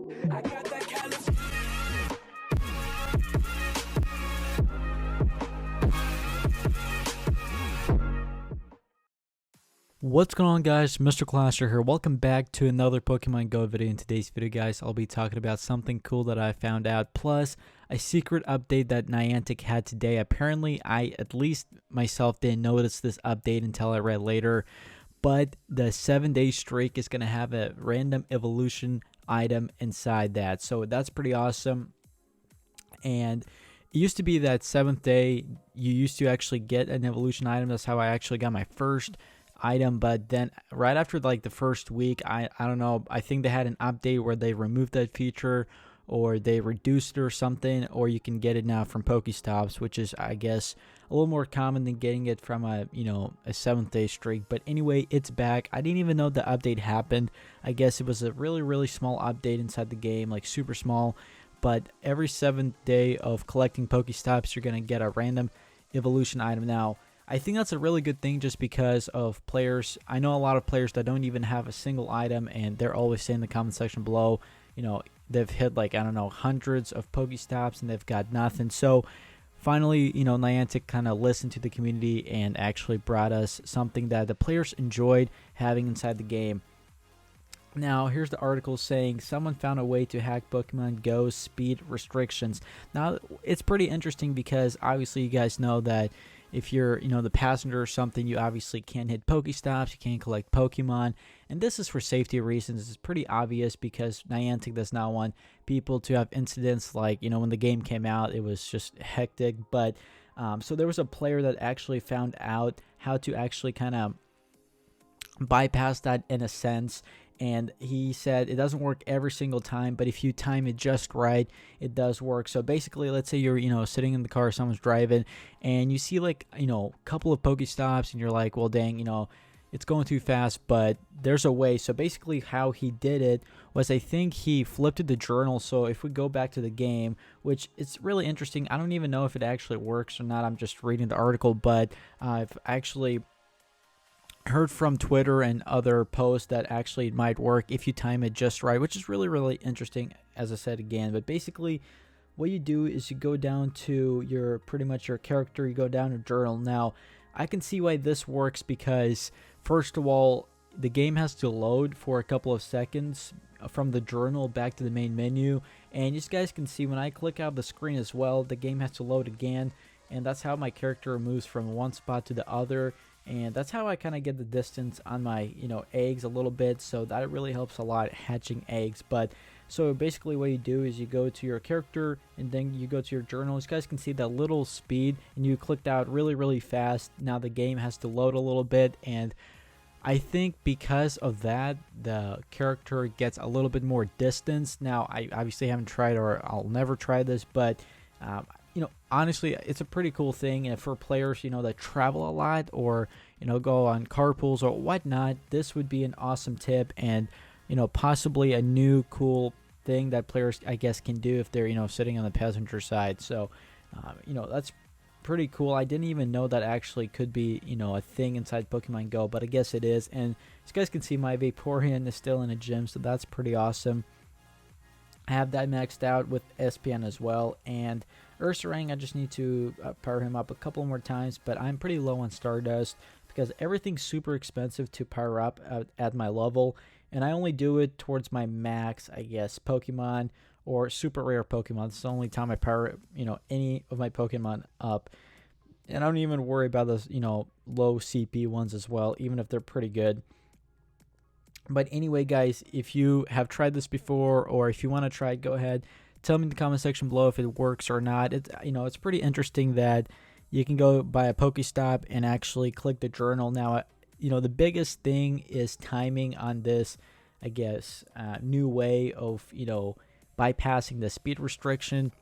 I got that kind of. What's going on, guys? Mr. Clasher here. Welcome back to another Pokemon Go video. In today's video, guys, I'll be talking about something cool that I found out, plus a secret update that Niantic had today. Apparently, I, at least myself, didn't notice this update until I read later, but the 7-day streak is going to have a random evolution item inside that, so that's pretty awesome. And it used to be that 7th day, you used to actually get an evolution item. That's how I actually got my first item, but then right after like the first week, I don't know, I think they had an update where they removed that feature or they reduced it or something, or you can get it now from POKESTOPS, which is, I guess, a little more common than getting it from a 7th day streak. But anyway, it's back. I didn't even know the update happened. I guess it was a really small update inside the game, like super small, but every 7th day of collecting POKESTOPs, you're gonna get a random evolution item. Now, I think that's a really good thing just because of players. I know a lot of players that don't even have a single item, and they're always saying in the comment section below, they've hit like, I don't know, hundreds of POKESTOPs and they've got nothing. So finally, Niantic kind of listened to the community and actually brought us something that the players enjoyed having inside the game. Now, here's the article saying someone found a way to hack Pokemon Go's speed restrictions. Now, it's pretty interesting because obviously you guys know that if you're, the passenger or something, you obviously can't hit POKESTOPs, you can't collect Pokemon, and this is for safety reasons. It's pretty obvious because Niantic does not want people to have incidents like, when the game came out, it was just hectic. But so there was a player that actually found out how to actually kind of bypass that in a sense. And he said it doesn't work every single time, but if you time it just right, it does work. So basically, let's say you're, sitting in the car, someone's driving, and you see like, a couple of POKESTOPs, and you're like, well, dang, it's going too fast, but there's a way. So basically how he did it was, I think he flipped the journal. So if we go back to the game, which it's really interesting, I don't even know if it actually works or not. I'm just reading the article, but I've actually heard from Twitter and other posts that actually it might work if you time it just right, which is really interesting, as I said again. But basically what you do is you go down to your your character, you go down to journal. Now I can see why this works because first of all, the game has to load for a couple of seconds from the journal back to the main menu, and you guys can see when I click out the screen as well, the game has to load again, and that's how my character moves from one spot to the other. And that's how I kind of get the distance on my, eggs a little bit. So that really helps a lot hatching eggs. But so basically what you do is you go to your character and then you go to your journal. You guys can see that little speed and you clicked out really fast. Now the game has to load a little bit. And I think because of that, the character gets a little bit more distance. Now, I obviously haven't tried, or I'll never try this, but honestly, it's a pretty cool thing. And for players, that travel a lot or, go on carpools or whatnot, this would be an awesome tip and, possibly a new cool thing that players, I guess, can do if they're, sitting on the passenger side. So, that's pretty cool. I didn't even know that actually could be, a thing inside Pokemon Go, but I guess it is. And as you guys can see, my Vaporeon is still in a gym, so that's pretty awesome. I have that maxed out with SPN as well, and Ursaring, I just need to power him up a couple more times, but I'm pretty low on Stardust because everything's super expensive to power up at my level, and I only do it towards my max, I guess, Pokemon or super rare Pokemon. It's the only time I power, any of my Pokemon up, and I don't even worry about those, low CP ones as well, even if they're pretty good. But anyway, guys, if you have tried this before or if you want to try it, go ahead. Tell me in the comment section below if it works or not. It's pretty interesting that you can go buy a POKESTOP and actually click the journal. Now, the biggest thing is timing on this, I guess, new way of, bypassing the speed restriction.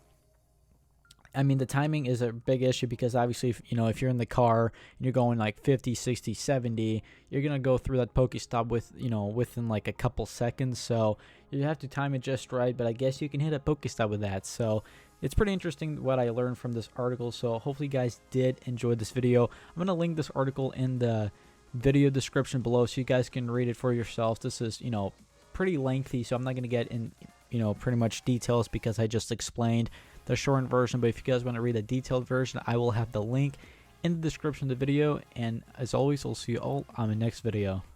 I mean, the timing is a big issue because obviously, if you're in the car and you're going like 50, 60, 70, you're going to go through that POKESTOP within like a couple seconds. So you have to time it just right, but I guess you can hit a POKESTOP with that. So it's pretty interesting what I learned from this article. So hopefully you guys did enjoy this video. I'm going to link this article in the video description below so you guys can read it for yourself. This is, pretty lengthy, so I'm not going to get you know, pretty much details because I just explained the shortened version. But if you guys want to read the detailed version, I will have the link in the description of the video. And as always, I'll see you all on the next video.